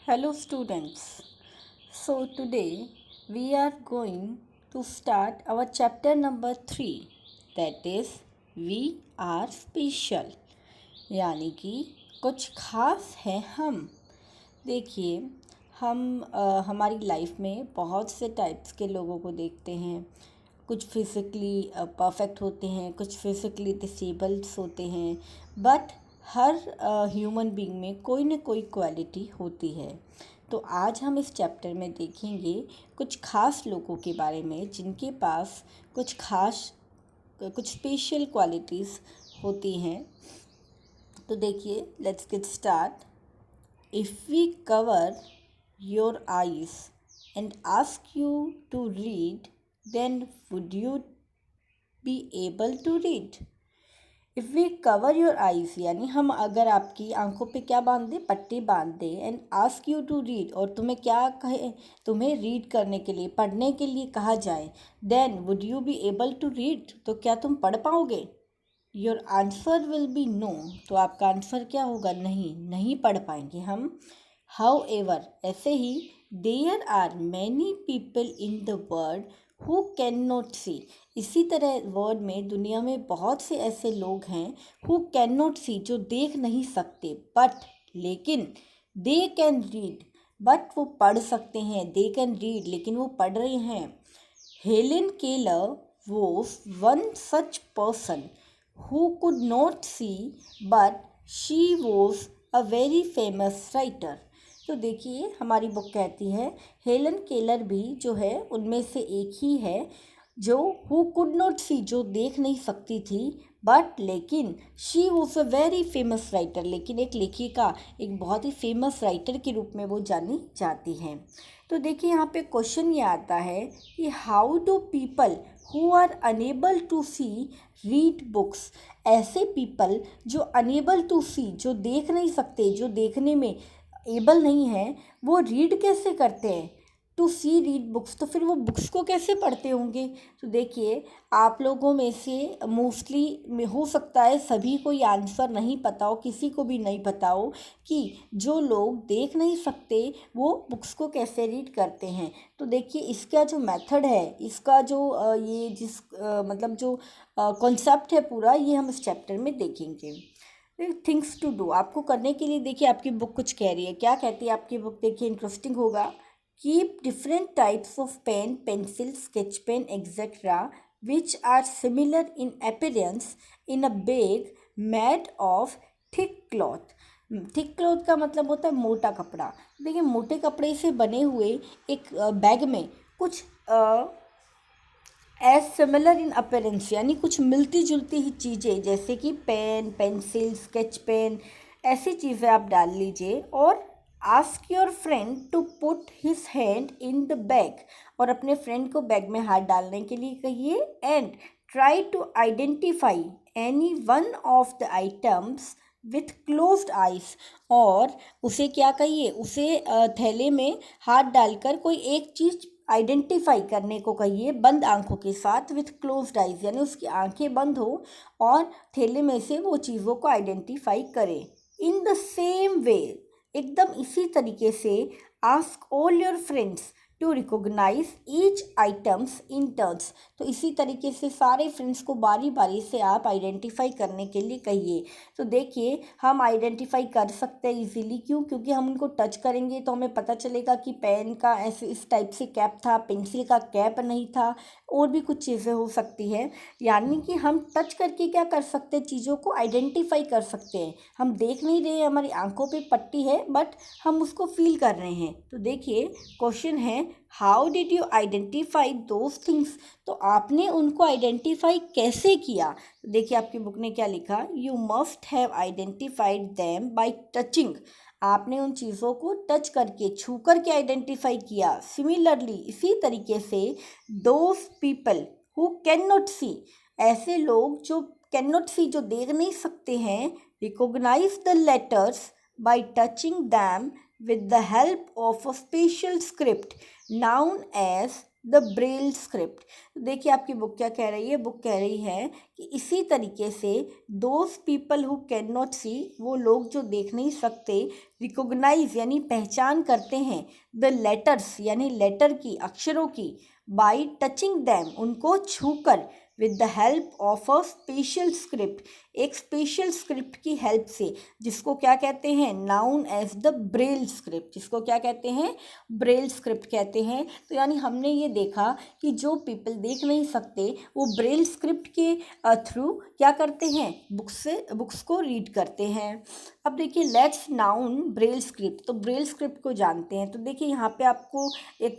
Hello students. So today we are going to start our chapter number 3, that is we are special, यानी कि कुछ खास है हम। देखिए हमारी लाइफ में बहुत से टाइप्स के लोगों को देखते हैं। कुछ फिज़िकली परफेक्ट होते हैं, कुछ फिज़िकली डिसेबल्ड होते हैं, बट हर ह्यूमन बीइंग में कोई ना कोई क्वालिटी होती है। तो आज हम इस चैप्टर में देखेंगे कुछ खास लोगों के बारे में जिनके पास कुछ स्पेशल क्वालिटीज़ होती हैं। तो देखिए, let's get start. If we cover your eyes and ask you to read, then would you be able to read? If we cover your eyes, यानी हम अगर आपकी आंखों पे क्या बांध दें, पट्टी बांध दें, and ask you to read, और तुम्हें क्या कहे, तुम्हें रीड करने के लिए, पढ़ने के लिए कहा जाए, then would you be able to read, तो क्या तुम पढ़ पाओगे? Your answer will be no, तो आपका आंसर क्या होगा? नहीं पढ़ पाएंगे हम। हाउ एवर, ऐसे ही, there are many people in the world who can not see, इसी तरह वर्ड में, दुनिया में बहुत से ऐसे लोग हैं हु कैन नॉट सी, जो देख नहीं सकते, बट लेकिन दे कैन रीड, बट वो पढ़ सकते हैं। दे कैन रीड, लेकिन वो पढ़ रहे हैं। Helen Keller was one such person who could not see, but she was a very famous writer. तो देखिए, हमारी बुक कहती है हेलन केलर भी जो है उनमें से एक ही है जो हु कुड नॉट सी, जो देख नहीं सकती थी, बट लेकिन she was a very famous writer, लेकिन एक लेखिका, एक बहुत ही फेमस राइटर के रूप में वो जानी जाती हैं। तो देखिए, यहाँ पे क्वेश्चन ये आता है कि how do people who are unable to see read books, ऐसे पीपल जो अनेबल टू सी, जो देख नहीं सकते, जो देखने में एबल नहीं है, वो रीड कैसे करते हैं? टू सी रीड बुक्स, तो फिर वो बुक्स को कैसे पढ़ते होंगे? तो देखिए, आप लोगों में से मोस्टली हो सकता है सभी को ये आंसर नहीं पता हो, किसी को भी नहीं पता हो कि जो लोग देख नहीं सकते वो बुक्स को कैसे रीड करते हैं। तो देखिए, इसका जो मेथड है, इसका जो ये जिस मतलब जो कॉन्सेप्ट है पूरा, ये हम इस चैप्टर में देखेंगे। थिंग्स टू डू, आपको करने के लिए, देखिए आपकी बुक कुछ कह रही है। क्या कहती है आपकी बुक? देखिए, इंटरेस्टिंग होगा। Keep different types of pen, pencil, sketch pen etcetera which are similar in appearance in a bag made of thick cloth. Thick cloth का मतलब होता है मोटा कपड़ा। देखिए, मोटे कपड़े से बने हुए एक बैग में कुछ एज सिमिलर इन अपीयरेंस, यानी कुछ मिलती जुलती ही चीज़ें, जैसे कि पेन, पेंसिल, स्केच पेन, ऐसी चीज़ें आप डाल लीजिए। और ask your friend to put his hand in the bag, और अपने फ्रेंड को बैग में हाथ डालने के लिए कहिए। And try to identify any one of the items with closed eyes, और उसे क्या कहिए, उसे थैले में हाथ डालकर कोई एक चीज़ आइडेंटिफाई करने को कहिए बंद आंखों के साथ, विथ क्लोज्ड आइज, यानी उसकी आंखें बंद हो और थैले में से वो चीज़ों को आइडेंटिफाई करे। इन द सेम वे, एकदम इसी तरीके से, ask all your friends to recognise each items in turns, तो इसी तरीके से सारे फ्रेंड्स को बारी बारी से आप आइडेंटिफाई करने के लिए कहिए। तो देखिए, हम आइडेंटिफाई कर सकते हैं इजीली, क्यों? क्योंकि हम उनको टच करेंगे तो हमें पता चलेगा कि पेन का ऐसे इस टाइप से कैप था, पेंसिल का कैप नहीं था, और भी कुछ चीज़ें हो सकती हैं। यानी कि हम टच करके क्या कर सकते हैं, चीज़ों को आइडेंटिफाई कर सकते हैं। हम देख नहीं रहे, हमारी आंखों पे पट्टी है, बट हम उसको फील कर रहे हैं। तो देखिए, क्वेश्चन है how did you identify those things, तो आपने उनको आइडेंटिफाई कैसे किया? तो देखिए, आपकी बुक ने क्या लिखा, you must have identified them by touching, आपने उन चीज़ों को टच करके, छू करके आइडेंटिफाई किया। सिमिलरली, इसी तरीके से, those people who can not see, ऐसे लोग जो कैन नॉट सी, जो देख नहीं सकते हैं, recognise the letters by touching them with the help of a special script known as the Braille script. देखिए आपकी बुक क्या कह रही है, बुक कह रही है कि इसी तरीके से those people who can not see, वो लोग जो देख नहीं सकते, रिकोगनाइज यानी पहचान करते हैं द लेटर्स यानी लेटर की, अक्षरों की, बाई टचिंग दैम उनको छूकर, with the help of a special script, एक स्पेशल स्क्रिप्ट की हेल्प से, जिसको क्या कहते हैं, known as the Braille script, जिसको क्या कहते हैं, ब्रेल स्क्रिप्ट कहते हैं। तो यानी हमने ये देखा कि जो पीपल देख नहीं सकते वो ब्रेल स्क्रिप्ट के थ्रू क्या करते हैं, बुक्स को रीड करते हैं। अब देखिए लेट्स नाउन ब्रेल स्क्रिप्ट, तो ब्रेल स्क्रिप्ट को जानते हैं। तो देखिए यहाँ पे आपको एक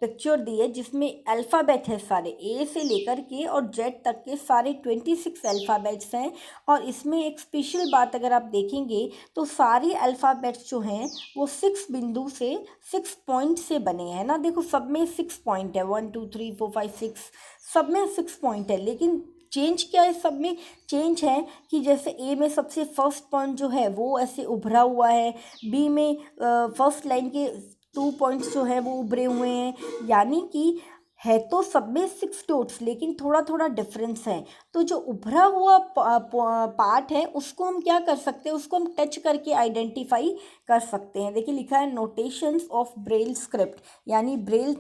पिक्चर दी है जिसमें अल्फ़ाबेट है, सारे ए से लेकर के और जेड तक के सारे 26 अल्फ़ाबेट्स हैं। और इसमें एक स्पेशल बात अगर आप देखेंगे तो सारे अल्फ़ाबेट्स जो हैं वो 6 बिंदु से, 6 पॉइंट से बने हैं ना। देखो सब में 6 पॉइंट है, 1 2 3 4 5 6, सब में 6 पॉइंट है। लेकिन चेंज क्या है, सब में चेंज है कि जैसे ए में सबसे फर्स्ट पॉइंट जो है वो ऐसे उभरा हुआ है, बी में फर्स्ट लाइन के 2 पॉइंट्स जो है वो उभरे हुए हैं। यानी कि है तो सब में 6 डॉट्स, लेकिन थोड़ा थोड़ा डिफरेंस है। तो जो उभरा हुआ पार्ट है उसको हम क्या कर सकते हैं, उसको हम टच करके आइडेंटिफाई कर सकते हैं। देखिए लिखा है नोटेशंस ऑफ ब्रेल स्क्रिप्ट, यानी ब्रेल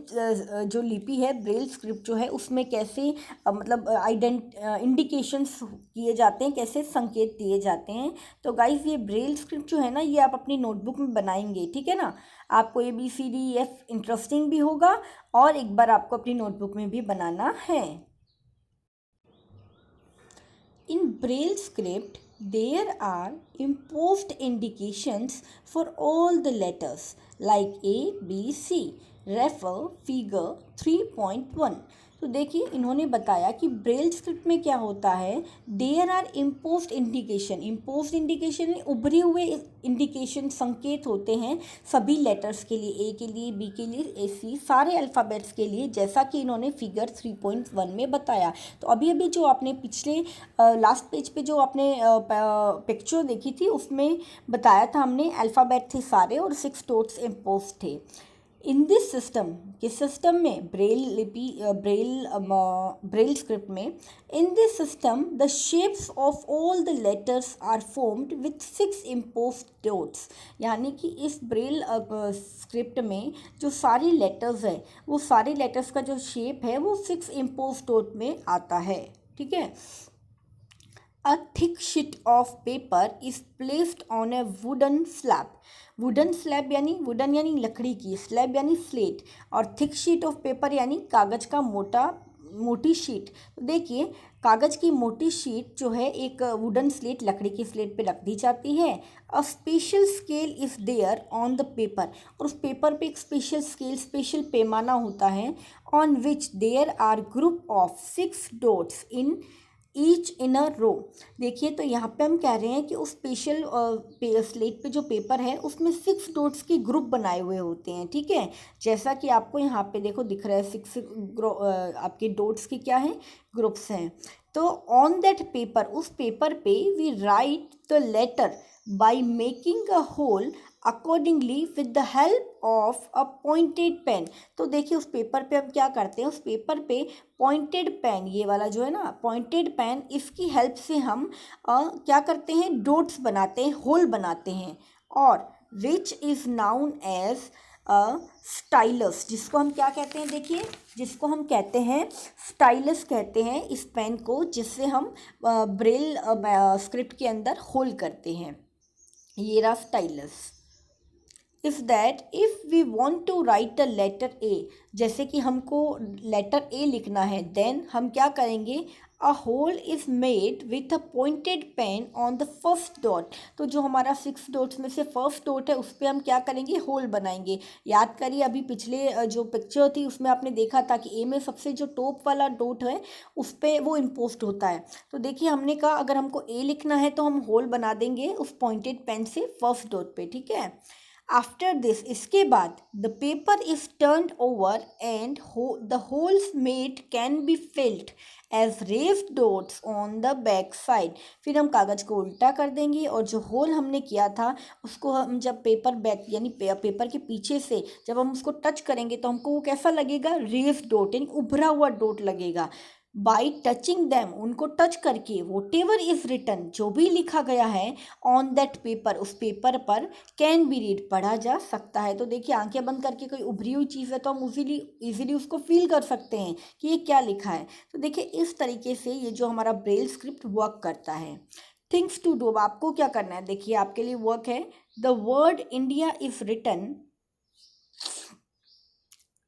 जो लिपि है, ब्रेल स्क्रिप्ट जो है उसमें कैसे मतलब इंडिकेशंस किए जाते हैं, कैसे संकेत दिए जाते हैं। तो गाइज ये ब्रेल स्क्रिप्ट जो है ना, ये आप अपनी नोटबुक में बनाएंगे, ठीक है ना। आपको ABCDEF इंटरेस्टिंग भी होगा और एक बार आपको अपनी नोटबुक में भी बनाना है। In Braille script, there are imposed indications for all the letters like A, B, C. Refer figure 3.1. तो देखिए इन्होंने बताया कि ब्रेल स्क्रिप्ट में क्या होता है, there are imposed indication, imposed indication उभरे हुए इंडिकेशन, संकेत होते हैं सभी लेटर्स के लिए, ए के लिए, बी के लिए, ए सी, सारे अल्फ़ाबेट्स के लिए, जैसा कि इन्होंने फिगर 3.1 में बताया। तो अभी अभी जो आपने पिछले लास्ट पेज पे जो आपने पिक्चर देखी थी उसमें बताया था हमने, अल्फ़ाबेट थे सारे और 6 डॉट्स इम्पोज थे। इन दिस सिस्टम, किस सिस्टम में, ब्रेल लिपि, ब्रेल स्क्रिप्ट में, in this system the shapes of all the letters are formed with 6 imposed dots. यानी कि इस ब्रेल स्क्रिप्ट में जो सारे लेटर्स हैं वो सारे लेटर्स का जो शेप है वो 6 इम्पोज्ड डॉट में आता है, ठीक है। A thick sheet of paper is placed on a wooden slab. Wooden slab यानी वुडन यानी लकड़ी की, स्लैब यानी स्लेट, और थिक शीट ऑफ पेपर यानी कागज़ का मोटी शीट। तो देखिए कागज़ की मोटी शीट जो है एक वुडन स्लेट, लकड़ी की स्लेट पे रख दी जाती है। A special scale is there on the paper, और उस पेपर पे एक स्पेशल स्केल, स्पेशल पैमाना होता है, on which there are group of 6 dots in each in a row. देखिए तो यहाँ पे हम कह रहे हैं कि उस स्पेशल स्लेट पे जो पेपर है उसमें 6 डॉट्स के ग्रुप बनाए हुए होते हैं, ठीक है। जैसा कि आपको यहाँ पे देखो दिख रहा है 6 आपके डॉट्स के क्या हैं, ग्रुप्स हैं। तो ऑन दैट पेपर, उस पेपर पे we write the letter by making a hole accordingly with the help of a pointed pen. तो देखिए उस पेपर पे हम क्या करते हैं, उस पेपर पे पॉइंटेड पेन, ये वाला जो है ना पॉइंटेड पेन, इसकी हेल्प से हम क्या करते हैं, डॉट्स बनाते हैं, होल बनाते हैं। और which is known as stylus, जिसको हम क्या कहते हैं, देखिए जिसको हम कहते हैं स्टाइलस कहते हैं इस पेन को, जिससे हम ब्रेल स्क्रिप्ट के अंदर होल करते हैं। ये रहा stylus. If that if we want to write a letter A, जैसे कि हमको लेटर ए लिखना है, देन हम क्या करेंगे, a hole is made with a pointed pen on the first dot. तो जो हमारा 6 डॉट्स में से फर्स्ट डॉट है उस पर हम क्या करेंगे, होल बनाएंगे। याद करिए अभी पिछले जो पिक्चर थी उसमें आपने देखा था कि ए में सबसे जो टॉप वाला डॉट है उस पर वो इम्पोस्ट होता है। तो देखिए हमने कहा अगर हमको ए लिखना है तो हम होल बना देंगे उस पॉइंटेड पेन से फर्स्ट डॉट पे, ठीक है। आफ्टर दिस, इसके बाद, the paper is turned over and the holes made can be filled as raised dots on the back side. फिर हम कागज़ को उल्टा कर देंगे और जो होल हमने किया था उसको हम जब पेपर बैक यानी पेपर के पीछे से जब हम उसको टच करेंगे तो हमको वो कैसा लगेगा, रेस्ड डॉट यानी उभरा हुआ डॉट लगेगा। बाई टचिंग दैम, उनको टच करके, वोट एवर इज रिटन, जो भी लिखा गया है, ऑन दैट पेपर, उस पेपर पर, कैन बी रीड, पढ़ा जा सकता है। तो देखिए आंखें बंद करके कोई उभरी हुई चीज़ है तो हम इजीली उसको फील कर सकते हैं कि ये क्या लिखा है। तो देखिए इस तरीके से ये जो हमारा ब्रेल स्क्रिप्ट वर्क करता है। थिंग्स टू डू, अब आपको क्या करना है, देखिए आपके लिए वर्क है, the word India is written,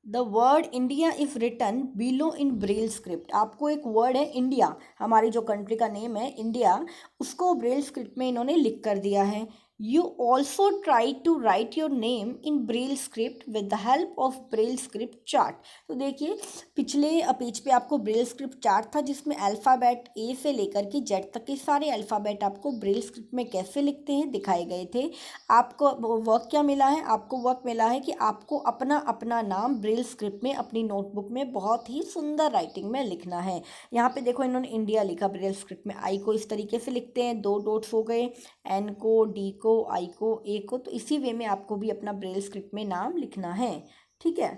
the word India is written below in Braille script. आपको एक वर्ड है इंडिया, हमारी जो कंट्री का नेम है इंडिया, उसको ब्रेल स्क्रिप्ट में इन्होंने लिख कर दिया है। You also try to write your name in Braille script with the help of Braille script chart. तो देखिए पिछले पेज पे आपको ब्रेल स्क्रिप्ट चार्ट था जिसमें अल्फ़ाबेट ए से लेकर के जेड तक के सारे अल्फ़ाबेट आपको ब्रेल स्क्रिप्ट में कैसे लिखते हैं दिखाए गए थे। आपको वर्क क्या मिला है, आपको वर्क मिला है कि आपको अपना अपना नाम ब्रेल स्क्रिप्ट में अपनी नोटबुक में बहुत ही सुंदर राइटिंग में लिखना है। यहाँ पे देखो इन्होंने इंडिया लिखा ब्रेल स्क्रिप्ट में, आई को इस तरीके से लिखते हैं, 2 डॉट्स हो गए, एन को, डी को, आई को, ए को, तो इसी वे में आपको भी अपना ब्रेल स्क्रिप्ट में नाम लिखना है। ठीक है।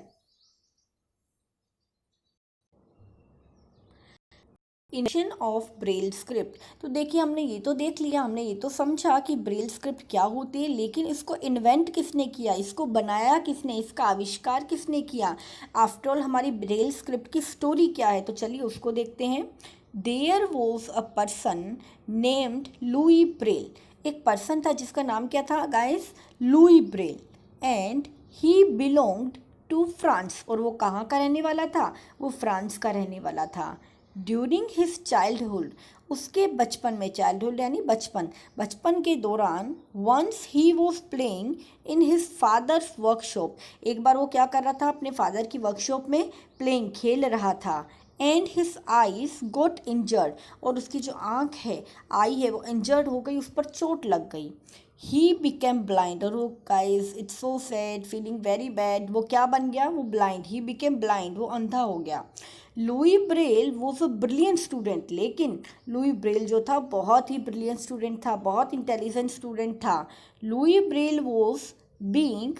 इनिशिएशन ऑफ ब्रेल स्क्रिप्ट, तो देखिए हमने ये तो देख लिया, हमने ये तो समझा कि ब्रेल स्क्रिप्ट क्या होती है, लेकिन इसको इन्वेंट किसने किया, इसको बनाया किसने, इसका आविष्कार किसने किया, आफ्टर ऑल हमारी ब्रेल स्क्रिप्ट की स्टोरी क्या है, तो चलिए उसको देखते हैं। There was a person named Louis Braille, एक पर्सन था जिसका नाम क्या था guys, Louis Braille, and he belonged to France, और वो कहाँ का रहने वाला था, वो फ्रांस का रहने वाला था। ड्यूरिंग हिज चाइल्डहुड, उसके बचपन में, चाइल्डहुड यानी बचपन, बचपन के दौरान, once he was playing in his father's workshop, एक बार वो क्या कर रहा था, अपने फादर की वर्कशॉप में प्लेइंग, खेल रहा था, and his eyes got injured, और उसकी जो आँख है, आई है, वो इंजर्ड हो गई, उस पर चोट लग गई। ही बिकेम ब्लाइंड, और वो guys it's so sad, feeling very bad, वो क्या बन गया, वो ब्लाइंड, ही बिकेम ब्लाइंड, वो अंधा हो गया। Louis Braille was a brilliant student, लेकिन लुई ब्रेल जो था बहुत ही ब्रिलियंट स्टूडेंट था, बहुत इंटेलिजेंट स्टूडेंट था। Louis Braille was being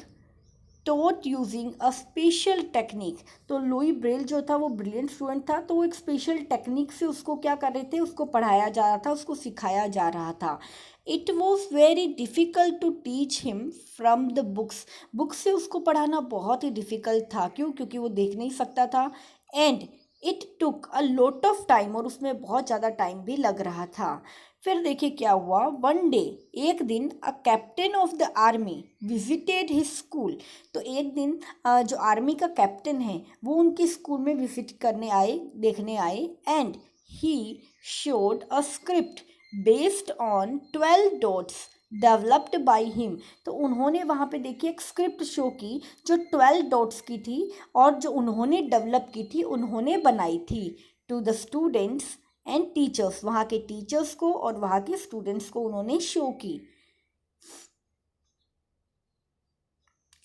taught using a special technique, तो लुई ब्रेल जो था वो ब्रिलियंट स्टूडेंट था, तो वो एक स्पेशल टेक्निक से उसको क्या कर रहे थे, उसको पढ़ाया जा रहा था, उसको सिखाया जा रहा था। It was very difficult to teach him from the books, books से उसको पढ़ाना बहुत ही डिफ़िकल्ट था, क्यों, क्योंकि वो देख नहीं सकता था। And it took a lot of time, और उसमें बहुत ज़्यादा टाइम भी लग रहा था। फिर देखिए क्या हुआ, वन डे, एक दिन, a captain of the army visited his school, तो एक दिन जो आर्मी का कैप्टन है वो उनके स्कूल में विजिट करने आए, देखने आए, and he showed a script based on 12 dots developed by him, तो उन्होंने वहाँ पे देखिए एक स्क्रिप्ट शो की जो 12 डॉट्स की थी, और जो उन्होंने डेवलप की थी, उन्होंने बनाई थी, to the students and teachers, वहाँ के टीचर्स को और वहाँ के स्टूडेंट्स को उन्होंने शो की।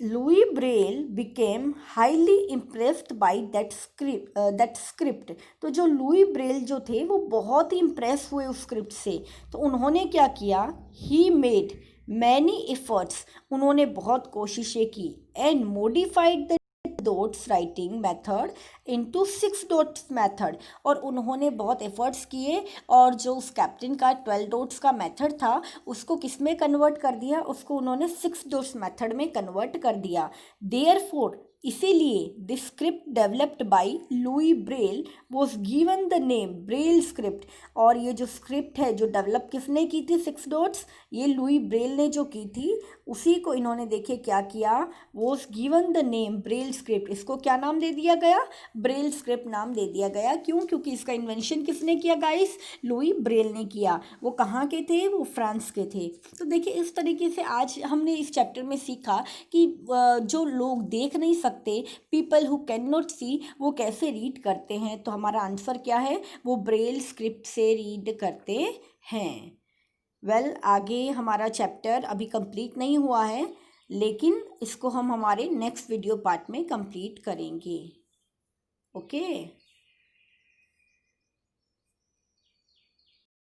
Louis Braille became highly impressed by that script, तो जो लुई ब्रेल जो थे वो बहुत ही इम्प्रेस हुए उस स्क्रिप्ट से, तो उन्होंने क्या किया, ही मेड मैनी एफर्ट्स, उन्होंने बहुत कोशिशें की, and modified the dots writing method into 6 dots method, और उन्होंने बहुत एफर्ट्स किए, और जो उस कैप्टन का 12 डॉट्स का मेथड था उसको किस में कन्वर्ट कर दिया, उसको उन्होंने 6 डॉट्स मेथड में कन्वर्ट कर दिया। देयरफॉर, इसीलिए the script developed by Louis Braille was given the name Braille script, और ये जो स्क्रिप्ट है जो डेवलप किसने की थी 6 डॉट्स, ये लुई ब्रेल ने जो की थी, उसी को इन्होंने देखिए क्या किया, was given the name Braille script, इसको क्या नाम दे दिया गया, ब्रेल स्क्रिप्ट नाम दे दिया गया। क्यों, क्योंकि इसका इन्वेंशन किसने किया गाइस, लुई ब्रेल ने किया। वो कहाँ के थे, वो फ्रांस के थे। तो देखिए इस तरीके से आज हमने इस चैप्टर में सीखा कि जो लोग देख नहीं सकते, people who can not see, वो कैसे रीड करते हैं। तो हमारा आंसर क्या है, वो ब्रेल स्क्रिप्ट से रीड करते हैं। वेल आगे हमारा चैप्टर अभी कंप्लीट नहीं हुआ है, लेकिन इसको हम हमारे नेक्स्ट वीडियो पार्ट में कंप्लीट करेंगे. ओके.